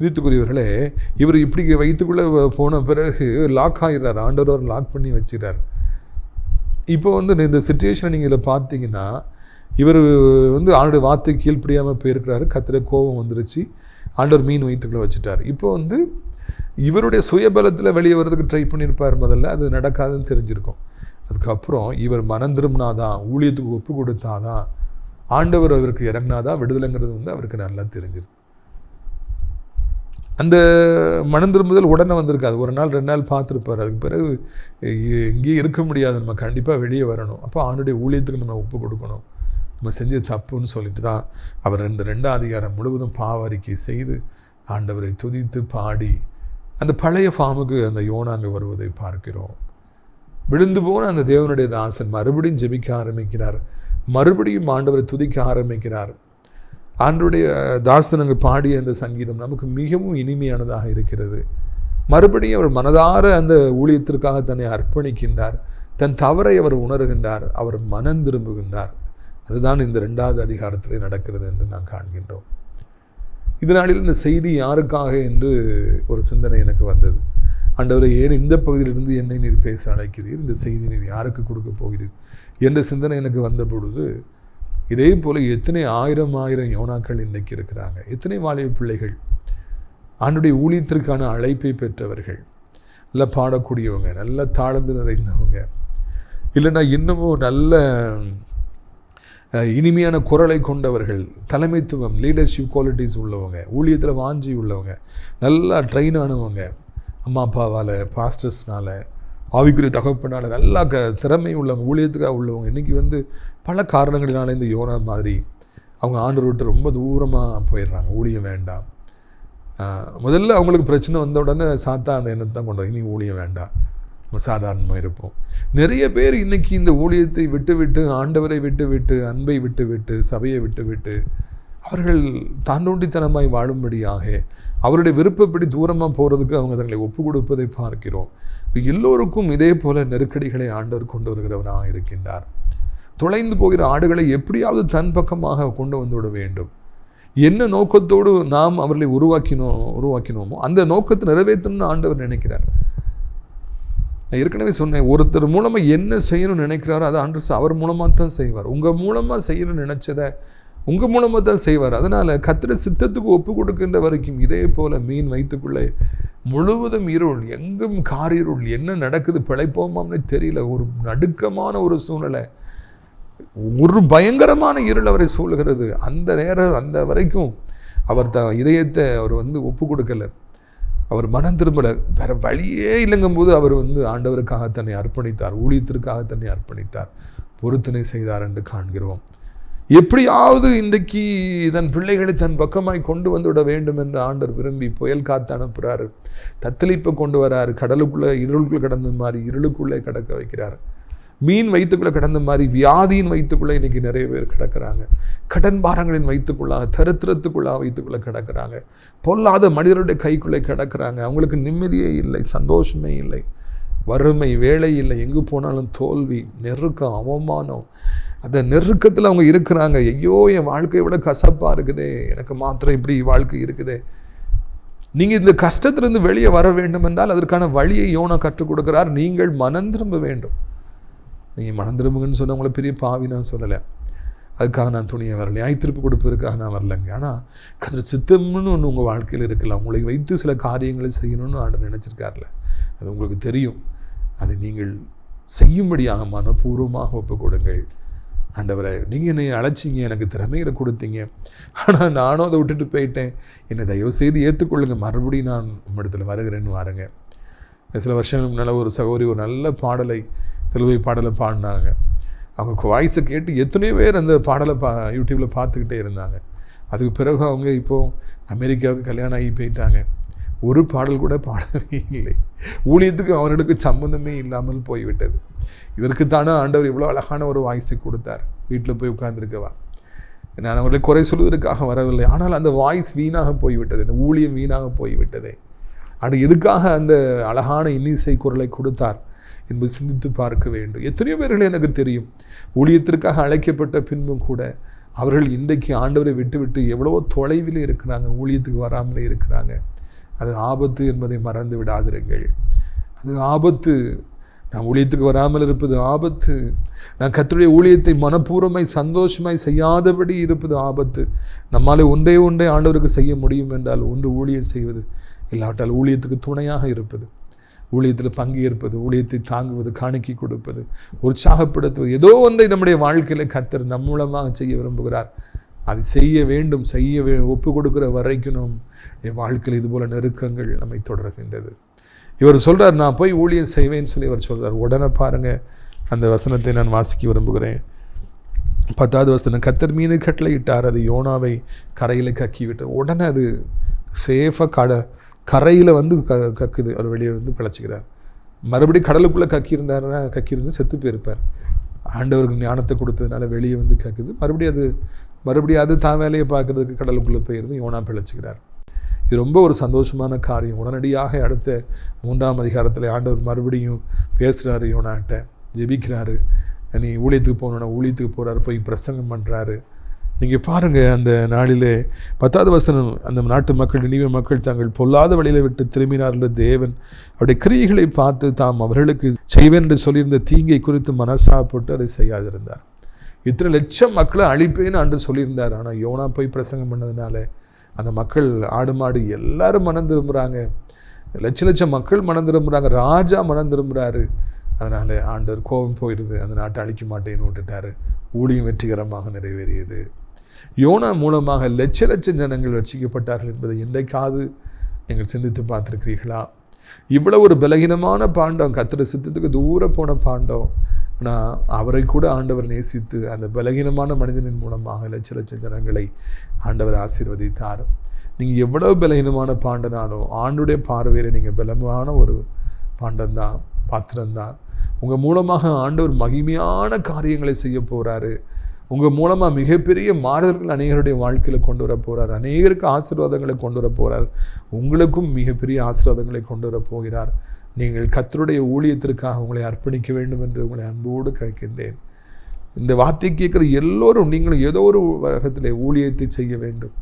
Speaker 2: இதுக்குரியவர்களே, இவர் இப்படி வைத்துக்குள்ளே போன பிறகு லாக் ஆகிறார். ஆண்டவர் லாக் பண்ணி வச்சுக்கிறார். இப்போ இந்த சிச்சுவேஷனை நீங்கள் இதில் பார்த்தீங்கன்னா, இவர் ஆண்டோடைய வார்த்தை கீழ்ப்படியாமல் போயிருக்கிறாரு. கர்த்தருக்கு கோபம் வந்துருச்சு. ஆண்டவர் மீன் வயிற்றுக்குள்ளே வச்சுட்டார். இப்போ இவருடைய சுயபலத்தில் வெளியே வர்றதுக்கு ட்ரை பண்ணியிருப்பார். முதல்ல அது நடக்காதுன்னு தெரிஞ்சிருக்கும். அதுக்கப்புறம் இவர் மனம் திரும்பினாதான், ஊழியத்துக்கு ஒப்பு கொடுத்தாதான், ஆண்டவர் அவருக்கு இறங்கினாதான் விடுதலைங்கிறது அவருக்கு நல்லா தெரிஞ்சிருது. அந்த மனம் திரும்புதல் உடனே வந்திருக்காது. ஒரு நாள் 2 நாள் பார்த்துருப்பார். அதுக்கு பிறகு இங்கேயே இருக்க முடியாது, நம்ம கண்டிப்பாக வெளியே வரணும். அப்போ ஆண்டுடைய ஊழியத்துக்கு நம்ம ஒப்பு கொடுக்கணும். நம்ம செஞ்சது தப்புன்னு சொல்லிட்டு தான் அவர் 2ஆம் அதிகாரம் முழுவதும் பாவ அறிக்கை செய்து ஆண்டவரை துதித்து பாடி அந்த பழைய ஃபார்முக்கு அந்த யோனா அங்கே வருவதை பார்க்கிறோம். விழுந்து போன அந்த தேவனுடைய தாசன் மறுபடியும் ஜெபிக்க ஆரம்பிக்கிறார். மறுபடியும் ஆண்டவரை துதிக்க ஆரம்பிக்கிறார். ஆண்டவருடைய தாசன் அங்கே பாடிய அந்த சங்கீதம் நமக்கு மிகவும் இனிமையானதாக இருக்கிறது. மறுபடியும் அவர் மனதார அந்த ஊழியத்திற்காக தன்னை அர்ப்பணிக்கின்றார். தன் தவறை அவர் உணர்கின்றார். அவர் மனம் திரும்புகின்றார். அதுதான் இந்த 2வது அதிகாரத்திலே நடக்கிறது என்று நாம் காண்கின்றோம். இதனாலில் இந்த செய்தி யாருக்காக என்று ஒரு சிந்தனை எனக்கு வந்தது. ஆண்டவரை, ஏன் இந்த பகுதியிலிருந்து என்னை நீர் பேச அழைக்கிறீர்? இந்த செய்தி நீர் யாருக்கு கொடுக்க போகிறீர் என்ற சிந்தனை எனக்கு வந்த பொழுது, இதே போல் எத்தனை ஆயிரம் யோனாக்கள் இன்றைக்கு இருக்கிறாங்க. எத்தனை வாலிப பிள்ளைகள் ஆண்டுடைய ஊழியத்திற்கான அழைப்பை பெற்றவர்கள், நல்லா பாடக்கூடியவங்க, நல்ல தாழ்ந்து நிறைந்தவங்க, இல்லைன்னா இன்னமும் நல்ல இனிமையான குரலை கொண்டவர்கள், தலைமைத்துவம் லீடர்ஷிப் குவாலிட்டிஸ் உள்ளவங்க, ஊழியத்தில் வாஞ்சி உள்ளவங்க, நல்லா ட்ரெயின் ஆனவங்க, அம்மா அப்பாவால், பாஸ்டர்ஸ்னால், ஆவிக்குரிய தகப்பனால் நல்லா திறமை உள்ளவங்க, ஊழியத்துக்காக உள்ளவங்க, இன்றைக்கி பல காரணங்களினால இந்த யோனா மாதிரி அவங்க ஆண்டவரை விட்டு ரொம்ப தூரமாக போயிடுறாங்க. ஊழியம் வேண்டாம். முதல்ல அவங்களுக்கு பிரச்சனை வந்த உடனே சாத்தா அந்த எண்ணத்தை தான் கொண்டு இனி ஊழியம் வேண்டாம், நம்ம சாதாரணமாக இருப்போம். நிறைய பேர் இன்றைக்கி இந்த ஊழியத்தை விட்டு ஆண்டவரை விட்டு அன்பை விட்டு சபையை விட்டு அவர்கள் தாண்டோண்டித்தனமாய் வாழும்படியாக அவருடைய விருப்பப்படி தூரமாக போகிறதுக்கு அவங்க தங்களை ஒப்பு கொடுப்பதை பார்க்கிறோம். எல்லோருக்கும் இதே போல நெருக்கடிகளை ஆண்டவர் கொண்டு வருகிறவராக இருக்கின்றார். தொலைந்து போகிற ஆடுகளை எப்படியாவது தன் பக்கமாக கொண்டு வந்து விட வேண்டும். என்ன நோக்கத்தோடு நாம் அவர்களை உருவாக்கினோமோ அந்த நோக்கத்தை நிறைவேற்றணும்னு ஆண்டவர் நினைக்கிறார். நான் ஏற்கனவே சொன்னேன், ஒருத்தர் மூலமாக என்ன செய்யணும்னு நினைக்கிறாரோ அதை ஆண்டவர் அவர் மூலமாக தான் செய்வார். உங்கள் மூலமாக செய்யணும்னு நினச்சதை உங்கள் மூலமாக தான் செய்வார். அதனால் கர்த்தருடைய சித்தத்துக்கு ஒப்பு கொடுக்கின்ற வரைக்கும் இதே போல் மீன் வயிற்றுக்குள்ளே முழுவதும் இருள், எங்கும் காரிருள், என்ன நடக்குது பிழைப்போமாம்னே தெரியல, ஒரு நடுக்கமான ஒரு சூழ்நிலை, ஒரு பயங்கரமான இருள் அவரை சூழ்கிறது. அந்த நேரம் அந்த வரைக்கும் அவர் இதயத்தை அவர் ஒப்பு கொடுக்கலை, அவர் மனம் திரும்பலை, வேறு வழியே இல்லைங்கும் போது அவர் ஆண்டவருக்காக தன்னை அர்ப்பணித்தார், ஊழியத்திற்காக தன்னை அர்ப்பணித்தார், பொருத்தனை செய்தார் என்று காண்கிறோம். எப்படியாவது இன்றைக்கு தன் பிள்ளைகளை தன் பக்கமாய் கொண்டு வந்துவிட வேண்டும் என்று ஆண்டவர் விரும்பி புயல் காத்து அனுப்புகிறார், தத்தளிப்பை கொண்டு வரார், கடலுக்குள்ளே இருளுக்குள்ளே கடந்த மாதிரி இருளுக்குள்ளே கடக்க வைக்கிறார், மீன் வயிற்றுக்குள்ளே கடந்த மாதிரி வியாதியின் வயிற்றுக்குள்ளே இன்றைக்கி நிறைய பேர் கிடக்கிறாங்க, கடன் பாரங்களின் வயிற்றுக்குள்ளாக, தரித்திரத்துக்குள்ளாக வயிற்றுக்குள்ளே கிடக்கிறாங்க, பொல்லாத மனிதருடைய கைக்குள்ளே கிடக்கிறாங்க. அவங்களுக்கு நிம்மதியே இல்லை, சந்தோஷமே இல்லை, வறுமை, வேலை இல்லை, எங்கு போனாலும் தோல்வி, நெருக்கம், அவமானம். அந்த நெருக்கத்தில் அவங்க இருக்கிறாங்க. ஐயோ, என் வாழ்க்கையை விட கசப்பாக இருக்குதே, எனக்கு மாத்திரம் இப்படி வாழ்க்கை இருக்குதே. நீங்கள் இந்த கஷ்டத்திலிருந்து வெளியே வர வேண்டும் என்றால் அதற்கான வழியை யோனா கற்றுக் கொடுக்கிறார். நீங்கள் மனம் திரும்ப வேண்டும். நீங்கள் மனம் திரும்புங்கன்னு சொன்ன உங்களை பெரிய பாவி நான் சொல்லலை, அதுக்காக நான் துணியை வரலை, திருப்பி கொடுப்பதற்காக நான் வரலைங்க. ஆனால் கர்த்தர் சித்தம்னு ஒன்று உங்கள் வாழ்க்கையில் இருக்கலாம். உங்களை வைத்து சில காரியங்களை செய்யணும்னு ஆண்டவர் நினச்சிருக்கார்ல, அது உங்களுக்கு தெரியும். அதை நீங்கள் செய்யும்படியாக மனப்பூர்வமாக ஒப்பு கொடுங்கள். ஆண்டவரை, நீங்கள் என்னை அழைச்சிங்க, எனக்கு திறமைகளை கொடுத்தீங்க, ஆனால் நானும் அதை விட்டுட்டு போயிட்டேன், என்னை தயவு செய்து ஏற்றுக்கொள்ளுங்க, மறுபடியும் நான் உம்மிடத்தில் வருகிறேன்னு வாருங்க. சில வருஷங்களுக்கு முன்னால் ஒரு சகோதரி ஒரு நல்ல பாடலை, சிலுவை பாடலை பாடினாங்க. அவங்க வாய்ஸை கேட்டு எத்தனையோ பேர் அந்த பாடலை யூடியூப்பில் பார்த்துக்கிட்டே இருந்தாங்க. அதுக்கு பிறகு அவங்க இப்போது அமெரிக்காவுக்கு கல்யாணம் ஆகி போயிட்டாங்க. ஒரு பாடல் கூட பாடவே இல்லை. ஊழியத்துக்கு அவர்களுக்கு சம்பந்தமே இல்லாமல் போய்விட்டது. இதற்குத்தானே ஆண்டவர் இவ்வளோ அழகான ஒரு வாய்ஸை கொடுத்தார். வீட்டில் போய் உட்கார்ந்துருக்கவா, நான் அவர்களை குறை சொல்வதற்காக வரவில்லை, ஆனால் அந்த வாய்ஸ் வீணாக போய்விட்டது, அந்த ஊழியம் வீணாக போய்விட்டதே. அது எதுக்காக அந்த அழகான இன்னிசை குரலை கொடுத்தார் என்பது சிந்தித்து பார்க்க வேண்டும். எத்தனையோ பேர்கள் எனக்கு தெரியும், ஊழியத்திற்காக அழைக்கப்பட்ட பின்பும் கூட அவர்கள் இன்றைக்கு ஆண்டவரை விட்டு எவ்வளவோ தொலைவில் இருக்கிறாங்க, ஊழியத்துக்கு வராமலே இருக்கிறாங்க. அது ஆபத்து என்பதை மறந்து விடாதிருங்கள். அது ஆபத்து. நான் ஊழியத்துக்கு வராமல் இருப்பது ஆபத்து. நான் கர்த்தருடைய ஊழியத்தை மனப்பூர்வமாய் சந்தோஷமாய் செய்யாதபடி இருப்பது ஆபத்து. நம்மால் ஒன்றே ஆண்டவருக்கு செய்ய முடியும் என்றால் ஒன்று ஊழியம் செய்வது, இல்லாவிட்டால் ஊழியத்துக்கு துணையாக இருப்பது, ஊழியத்தில் பங்கேற்பது, ஊழியத்தை தாங்குவது, காணிக்கை கொடுப்பது, உற்சாகப்படுத்துவது. ஏதோ ஒன்றை நம்முடைய வாழ்க்கையில் கர்த்தர் நம் மூலமாக செய்ய விரும்புகிறார். அதை செய்ய வேண்டும். ஒப்பு கொடுக்குற வரைக்கும் என் வாழ்க்கையில் இதுபோல் நெருக்கங்கள் நம்மை தொடர்கின்றது. இவர் சொல்கிறார், நான் போய் ஊழியம் செய்வேன்னு சொல்லி இவர் சொல்கிறார். உடனே பாருங்கள், அந்த வசனத்தை நான் வாசிக்க விரும்புகிறேன். 10வது வசனம், கர்த்தர் மீனை கட்டளை இட்டார், அது யோனாவை கரையில் கக்கி விட்டு. உடனே அது சேஃபாக கரையில் வந்து கக்குது. அவர் வெளியே வந்து பிழைச்சிக்கிறார். மறுபடியும் கடலுக்குள்ளே கக்கியிருந்து செத்து போயிருப்பார். ஆண்டவருக்கு ஞானத்தை கொடுத்ததுனால வெளியே வந்து கக்குது. மறுபடியும் அது தான் வேலையை பார்க்குறதுக்கு கடலுக்குள்ளே போயிருந்து யோனா பிழைச்சிக்கிறார். இது ரொம்ப ஒரு சந்தோஷமான காரியம். உடனடியாக அடுத்த 3ஆம் அதிகாரத்தில் ஆண்டவர் மறுபடியும் பேசுகிறாரு, யோனாட்ட ஜெபிக்கிறாரு. நீ ஊழியத்துக்கு போகணுன்னா ஊழியத்துக்கு போகிறாரு, போய் பிரசங்கம் பண்ணுறாரு. நீங்கள் பாருங்கள், அந்த நாளிலே 10வது வசனம், அந்த நாட்டு மக்கள் நினிவே மக்கள் தங்கள் பொல்லாத வழியில் விட்டு திரும்பினார்கள். தேவன் அவருடைய கிரியைகளை பார்த்து தாம் அவர்களுக்கு செய்வேன் என்று சொல்லியிருந்த தீங்கை குறித்து மனசாப்பட்டு அதை செய்யாதிருந்தார். இத்தனை லட்சம் மக்களை அழிப்பேன்னு அன்று சொல்லியிருந்தார். ஆனால் யோனா போய் பிரசங்கம் பண்ணதுனால அந்த மக்கள், ஆடு மாடு எல்லாரும் மனம் திரும்புகிறாங்க. லட்சம் மக்கள் மனம் திரும்புகிறாங்க. ராஜா மனம் திரும்புகிறாரு. அதனால் ஆண்டவர் கோபம் போயிடுது. அந்த நாட்டை அழிக்க மாட்டேன்னு விட்டுட்டார். ஊழியம் வெற்றிகரமாக நிறைவேறியது. யோனா மூலமாக லட்சம் ஜனங்கள் ரட்சிக்கப்பட்டார்கள் என்பதை இன்றைக்காவது நீங்கள் சிந்தித்து பார்த்துருக்கிறீர்களா? இவ்வளோ ஒரு பலகீனமான பாண்டம், கர்த்தருடைய சித்தத்துக்கு தூரம் போன பாண்டம். ஆனால் அவரை கூட ஆண்டவர் நேசித்து அந்த பலகீனமான மனிதனின் மூலமாக லட்சம் ஜனங்களை ஆண்டவர் ஆசீர்வதித்தார். நீங்கள் எவ்வளோ பலகீனமான பாண்டனாலும் ஆண்டுடைய பார்வையில் நீங்கள் பலமான ஒரு பாண்டம்தான், பாத்திரம்தான். உங்கள் மூலமாக ஆண்டவர் மகிமையான காரியங்களை செய்ய போகிறாரு. உங்கள் மூலமாக மிகப்பெரிய மாறுதல்கள் அநேகருடைய வாழ்க்கையில் கொண்டு வர போகிறார். அநேகருக்கு ஆசீர்வாதங்களை கொண்டு வர போகிறார். உங்களுக்கும் மிகப்பெரிய ஆசீர்வாதங்களை கொண்டு வர போகிறார். நீங்கள் கர்த்தருடைய ஊழியத்திற்காக உங்களை அர்ப்பணிக்க வேண்டும் என்று உங்களை அன்போடு கேட்கின்றேன். இந்த வார்த்தை கேட்குற எல்லோரும் நீங்களும் ஏதோ ஒரு வகத்தில் ஊழியத்தை செய்ய வேண்டும்.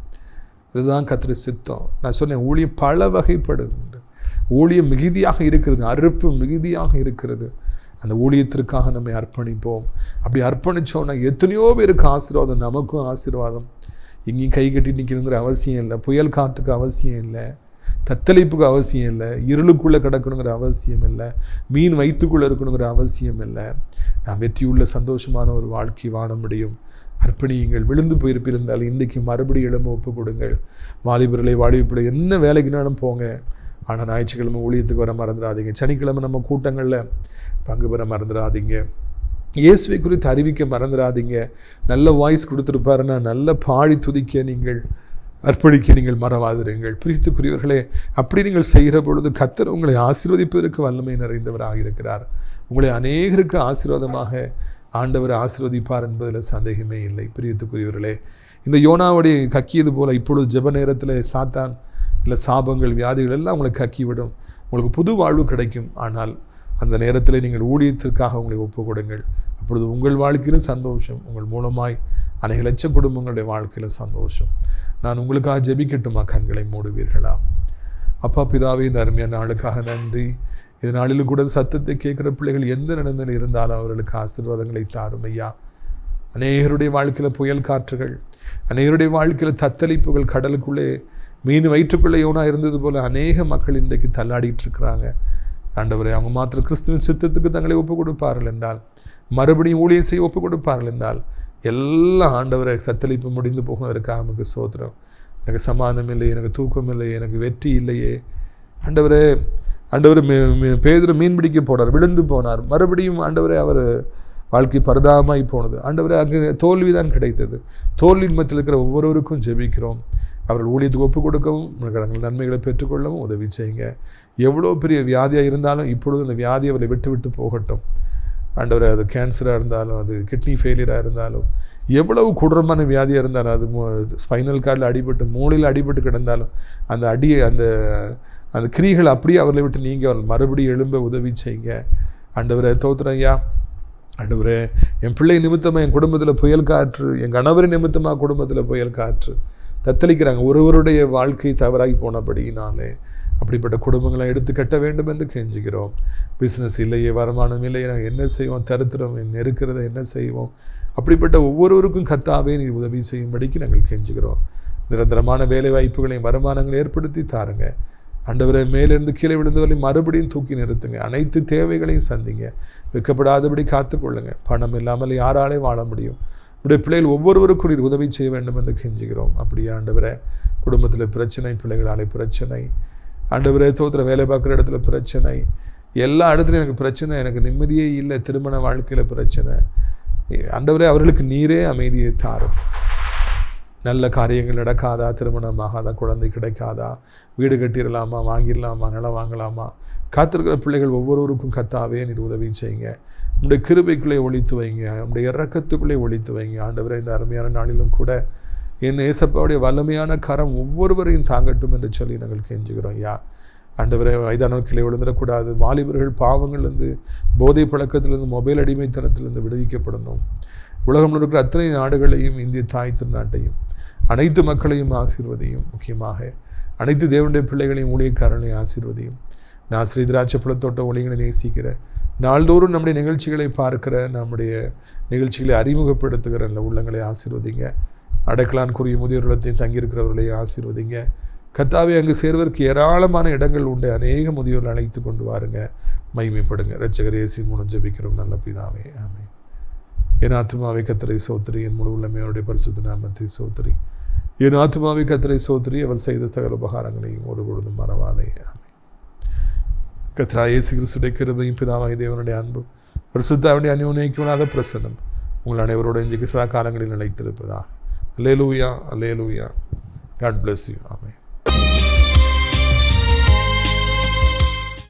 Speaker 2: அதுதான் கர்த்தருடைய சித்தம். நான் சொன்னேன், ஊழியம் பல வகைப்படுகின்றது. ஊழியம் மிகுதியாக இருக்கிறது, அறுப்பு மிகுதியாக இருக்கிறது. அந்த ஊழியத்திற்காக நம்மை அர்ப்பணிப்போம். அப்படி அர்ப்பணித்தோன்னா எத்தனையோ பேருக்கு ஆசீர்வாதம், நமக்கும் ஆசீர்வாதம். எங்கேயும் கை கட்டி நிற்கணுங்கிற அவசியம் இல்லை, புயல் காற்றுக்கு அவசியம் இல்லை, தத்தளிப்புக்கு அவசியம் இல்லை, இருளுக்குள்ளே கிடக்கணுங்கிற அவசியம் இல்லை, மீன் வயிற்றுக்குள்ளே இருக்கணுங்கிற அவசியம் இல்லை. நான் வெற்றியுள்ள சந்தோஷமான ஒரு வாழ்க்கை வாழ முடியும். அர்ப்பணியுங்கள். விழுந்து போயிருப்பீர்கள் என்றால் இன்றைக்கு மறுபடியும் எழும்ப ஒப்பு கொடுங்கள். வாலிபர்களை வாலிபர்களை என்ன வேலைக்குனாலும் போங்க. ஆனால் ஞாயிற்றுக்கிழமை ஊழியத்துக்கு வர மறந்துடாதீங்க. சனிக்கிழமை நம்ம கூட்டங்களில் பங்கு பெற மறந்துடாதீங்க. இயேசுவை குறித்து அறிவிக்க மறந்துடாதீங்க. நல்ல வாய்ஸ் கொடுத்துருப்பாருன்னா நல்ல பாடி துதிக்க நீங்கள் அர்ப்பணிக்க நீங்கள் மறவாதிருங்கள். பிரித்துக்குரியவர்களே, அப்படி நீங்கள் செய்கிற பொழுது கர்த்தர் உங்களை ஆசீர்வதிப்பதற்கு வல்லமை நிறைந்தவராக இருக்கிறார். உங்களை அநேகருக்கு ஆசீர்வாதமாக ஆண்டவர் ஆசீர்வதிப்பார் என்பதில் சந்தேகமே இல்லை. பிரியத்துக்குரியவர்களே, இந்த யோனாவுடைய கக்கியது போல இப்பொழுது ஜெப நேரத்தில் சாத்தான் இல்லை சாபங்கள், வியாதிகள் எல்லாம் உங்களை கக்கிவிடும். உங்களுக்கு புது வாழ்வு கிடைக்கும். ஆனால் அந்த நேரத்தில் நீங்கள் ஊழியத்திற்காக உங்களை ஒப்பு கொடுங்கள். அப்பொழுது உங்கள் வாழ்க்கையிலும் சந்தோஷம், உங்கள் மூலமாய் அநேக லட்சம் குடும்பங்களுடைய வாழ்க்கையில் சந்தோஷம். நான் உங்களுக்காக ஜெபிக்கட்டுமா? கண்களை மூடுவீர்களா? அப்பா பிதாவே, இந்த அருமையான நாளுக்காக நன்றி. இந்த நாளிலும் கூட சத்தத்தை கேட்குற பிள்ளைகள் எந்த நிலைமையில் இருந்தாலும் அவர்களுக்கு ஆசீர்வாதங்களை தாரும் ஐயா. அநேகருடைய வாழ்க்கையில் புயல் காற்றுகள், அநேகருடைய வாழ்க்கையில் தத்தளிப்புகள், கடலுக்குள்ளே மீன் வயிற்றுக்குள்ளே யோனா இருந்தது போல் அநேக மக்கள் இன்றைக்கு தள்ளாடிட்டு இருக்கிறாங்க. ஆண்டவரே, அவங்க மாத்திரம் கிறிஸ்துவின் சித்தத்துக்கு தங்களை ஒப்புக் கொடுப்பார்கள் என்றால், மறுபடியும் ஊழியம் செய்ய ஒப்புக் கொடுப்பார்கள் என்றால், எல்லாம் ஆண்டவரை தத்தளிப்பு முடிந்து போகிறதுக்காக நமக்கு சோத்திரம். எனக்கு சமாதானம் இல்லை, எனக்கு தூக்கம் இல்லை, எனக்கு வெற்றி இல்லையே. ஆண்டவரே பேதுரு மீன் பிடிக்க போனார், விழுந்து போனார். மறுபடியும் ஆண்டவரே அவர் வாழ்க்கை பரிதாபமாய் போனது. ஆண்டவரே, அங்கே தோல்வி தான் கிடைத்தது. தோல்வியின் மத்தியில் இருக்கிற ஒவ்வொருவருக்கும் ஜெபிக்கிறோம். அவர்கள் ஊழியத்துக்கு ஒப்புக் கொடுக்கவும் நன்மைகளை பெற்றுக்கொள்ளவும் உதவி செய்யுங்க. எவ்வளோ பெரிய வியாதியாக இருந்தாலும் இப்பொழுது அந்த வியாதி அவரை விட்டு விட்டு போகட்டும். ஆண்டவரே, அது கேன்சராக இருந்தாலும், அது கிட்னி ஃபெயிலியராக இருந்தாலும், எவ்வளவு கொடூரமான வியாதியாக இருந்தாலும், அது ஸ்பைனல் கார்டில் அடிபட்டு மூளையில் அடிபட்டு கிடந்தாலும், அந்த அந்த கிரிகள் அப்படியே அவர்களை விட்டு நீங்கள் அவர்கள் மறுபடியும் எழும்ப உதவி செய்யுங்க. ஆண்டவரே, தோத்திரம் ஐயா. ஆண்டவரே, என் பிள்ளை நிமித்தமாக என் குடும்பத்தில் புயல் காற்று, என் கணவரின் நிமித்தமாக குடும்பத்தில் புயல் காற்று தத்தளிக்கிறாங்க. ஒருவருடைய வாழ்க்கை தவறாகி போனபடினாலே அப்படிப்பட்ட குடும்பங்களை எடுத்து கட்ட வேண்டும் என்று கெஞ்சுகிறோம். பிஸ்னஸ் இல்லையே, வருமானம் இல்லையே, நாங்கள் என்ன செய்வோம், தருத்திரம் நெருக்கிறத என்ன செய்வோம்? அப்படிப்பட்ட ஒவ்வொருவருக்கும் கர்த்தாவே நீ உதவி செய்யும்படிக்கு நாங்கள் கெஞ்சுகிறோம். நிரந்தரமான வேலை வாய்ப்புகளையும் வருமானங்களை ஏற்படுத்தி தாருங்க. ஆண்டவரை மேலிருந்து கீழே விழுந்தவரை மறுபடியும் தூக்கி நிறுத்துங்க. அனைத்து தேவைகளையும் சந்திங்க. வெட்கப்படாதபடி காத்துக்கொள்ளுங்க. பணம் இல்லாமல் யாராலே வாழ முடியும்? இப்படிய பிள்ளைகள் ஒவ்வொருவருக்கும் நீர் உதவி செய்ய வேண்டும் என்று கெஞ்சுகிறோம். அப்படியே ஆண்டவரை, குடும்பத்தில் பிரச்சனை, பிள்ளைகளாலே பிரச்சனை, ஆண்டவரே தோத்திர வேலை பார்க்குற இடத்துல பிரச்சனை, எல்லா இடத்துலையும் எனக்கு பிரச்சனை, எனக்கு நிம்மதியே இல்லை, திருமண வாழ்க்கையில் பிரச்சனை. ஆண்டவரே, அவர்களுக்கு நீரே அமைதியை தாரும். நல்ல காரியங்கள் நடக்காதா, திருமணம் ஆகாதா, குழந்தை கிடைக்காதா, வீடு கட்டிடலாமா, வாங்கிடலாமா, நிலம் வாங்கலாமா, காத்திருக்கிற பிள்ளைகள் ஒவ்வொருவருக்கும் கர்த்தாவே நீர் உதவி செய்யுங்க. நம்முடைய கிருபைக்குள்ளே ஒழித்து வைங்க, நம்முடைய இரக்கத்துக்குள்ளே ஒழித்து வைங்க. ஆண்டவரே, இந்த அருமையான நாளிலும் கூட என் ஏசப்பாவுடைய வல்லமையான கரம் ஒவ்வொருவரையும் தாங்கட்டும் என்று சொல்லி நாங்கள் கெஞ்சுகிறோம். ஐயா ஆண்டவரே, வயதானவர்களை விழுந்துடக்கூடாது. வாலிபர்கள் பாவங்கள்லேருந்து, போதை பழக்கத்திலிருந்து, மொபைல் அடிமைத்தனத்திலிருந்து விடுவிக்கப்படணும். உலகம் இருக்கிற அத்தனை நாடுகளையும், இந்திய தாய் திருநாட்டையும், அனைத்து மக்களையும் ஆசீர்வதியும். முக்கியமாக அனைத்து தேவனுடைய பிள்ளைகளையும், ஊழியக்காரர்களையும் ஆசீர்வதியும். நான் ஸ்ரீ திராட்சைப்பழத்தோட்ட ஒளிகளை நேசிக்கிற, நாள்தோறும் நம்முடைய நிகழ்ச்சிகளை பார்க்கிற, நம்முடைய நிகழ்ச்சிகளை அறிமுகப்படுத்துகிற நல்ல உள்ளங்களை ஆசீர்வதிங்க. அடைக்கலான்குரிய முதியோர்களத்தையும் தங்கியிருக்கிறவர்களையும் ஆசீர்வதிங்க. கர்த்தாவே, அங்கு சேர்வதற்கு ஏராளமான இடங்கள் உண்டு. அநேக முதியோர்கள் அழைத்து கொண்டு வாருங்க. மகிமைப்படுங்க. இரட்சகர் இயேசுவின் மூலம் ஜெபிக்கிறோம் நல்ல பிதாவே, ஆமென். என் ஆத்துமாவை கர்த்தரை சோத்திரி, என் முழு உள்ளமே அவருடைய பரிசுத்த நாமத்தை சோத்திரி. என் ஆத்துமாவை கர்த்தரை சோத்திரி, அவர் செய்த சகல உபகாரங்களையும் ஒரு பொழுதும் மறவாதே, ஆமென். கர்த்தராகிய இயேசு கிறிஸ்துவின் கிருபையும் பிதாவாகிய தேவனுடைய அன்பும் பரிசுத்தாவினுடைய அந்யோன்யமான பிரசன்னம் உங்கள் அனைவரோட இன்றைக்கு சதா காலங்களில் நிலைத்திருப்பதாக. அல்லேலூயா, அல்லேலூயா. God bless you. Amen.